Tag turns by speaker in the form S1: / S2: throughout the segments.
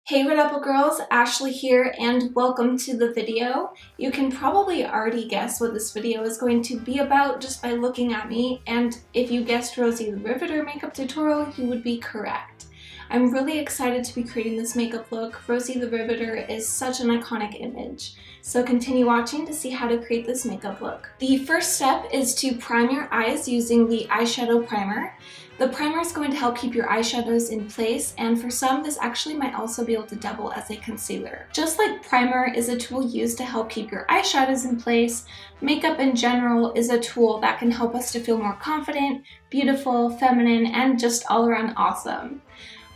S1: Hey Red Apple Girls, Ashley here and welcome to the video. You can probably already guess what this video is going to be about just by looking at me, and if you guessed Rosie the Riveter makeup tutorial, you would be correct. I'm really excited to be creating this makeup look. Rosie the Riveter is such an iconic image, so continue watching to see how to create this makeup look. The first step is to prime your eyes using the Eyeshadow Primer. The primer is going to help keep your eyeshadows in place, and for some, this actually might also be able to double as a concealer. Just like primer is a tool used to help keep your eyeshadows in place, makeup in general is a tool that can help us to feel more confident, beautiful, feminine, and just all around awesome.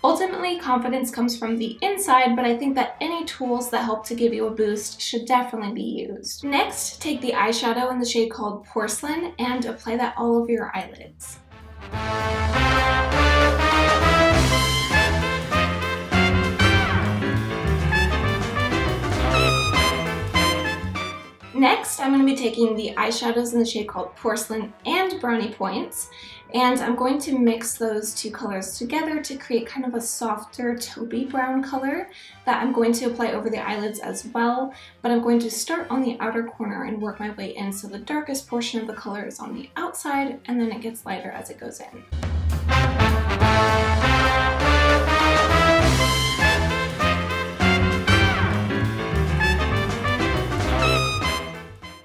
S1: Ultimately, confidence comes from the inside, but I think that any tools that help to give you a boost should definitely be used. Next, take the eyeshadow in the shade called Porcelain and apply that all over your eyelids. Next, I'm going to be taking the eyeshadows in the shade called Porcelain and Brownie Points, and I'm going to mix those two colors together to create kind of a softer taupey brown color that I'm going to apply over the eyelids as well, but I'm going to start on the outer corner and work my way in, so the darkest portion of the color is on the outside and then it gets lighter as it goes in.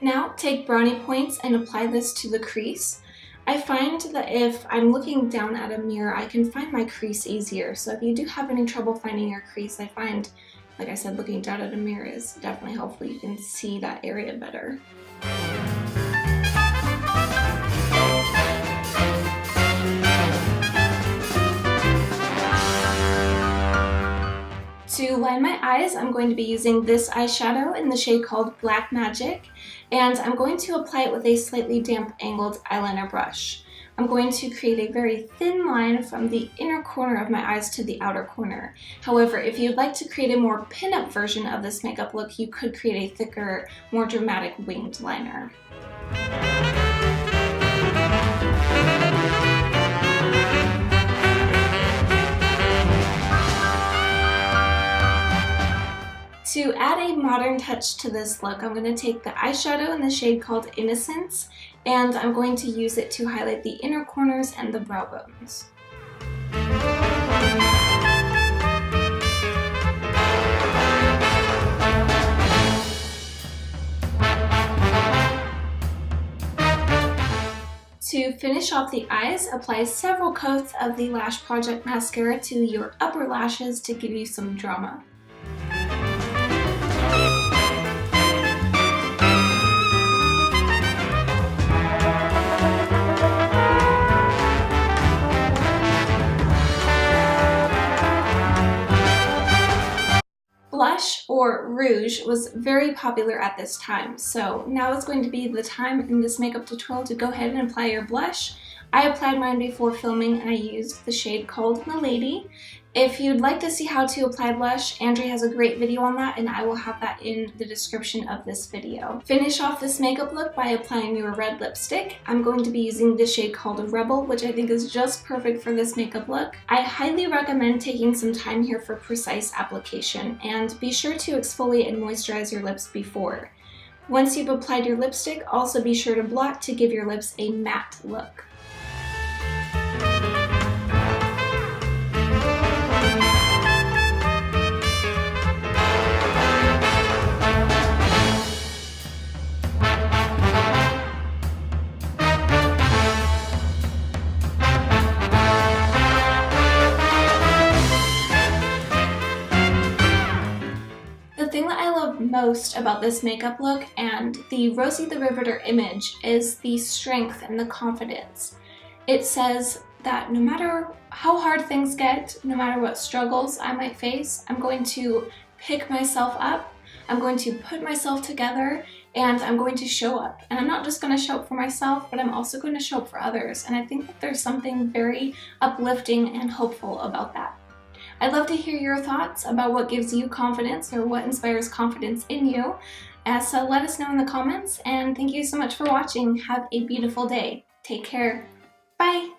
S1: Now take Brownie Points and apply this to the crease. I find that if I'm looking down at a mirror, I can find my crease easier. So if you do have any trouble finding your crease, I find, like I said, looking down at a mirror is definitely helpful. You can see that area better. To line my eyes, I'm going to be using this eyeshadow in the shade called Black Magic, and I'm going to apply it with a slightly damp angled eyeliner brush. I'm going to create a very thin line from the inner corner of my eyes to the outer corner. However, if you'd like to create a more pin-up version of this makeup look, you could create a thicker, more dramatic winged liner. To add a modern touch to this look, I'm going to take the eyeshadow in the shade called Innocence, and I'm going to use it to highlight the inner corners and the brow bones. To finish off the eyes, apply several coats of the Lash Project mascara to your upper lashes to give you some drama. Blush, or rouge, was very popular at this time, so now is going to be the time in this makeup tutorial to go ahead and apply your blush. I applied mine before filming and I used the shade called Milady. If you'd like to see how to apply blush, Andrea has a great video on that and I will have that in the description of this video. Finish off this makeup look by applying your red lipstick. I'm going to be using the shade called Rebel, which I think is just perfect for this makeup look. I highly recommend taking some time here for precise application, and be sure to exfoliate and moisturize your lips before. Once you've applied your lipstick, also be sure to blot to give your lips a matte look. The thing that I love most about this makeup look and the Rosie the Riveter image is the strength and the confidence. It says that no matter how hard things get, no matter what struggles I might face, I'm going to pick myself up, I'm going to put myself together, and I'm going to show up. And I'm not just going to show up for myself, but I'm also going to show up for others. And I think that there's something very uplifting and hopeful about that. I'd love to hear your thoughts about what gives you confidence or what inspires confidence in you. So let us know in the comments, and thank you so much for watching. Have a beautiful day. Take care. Bye!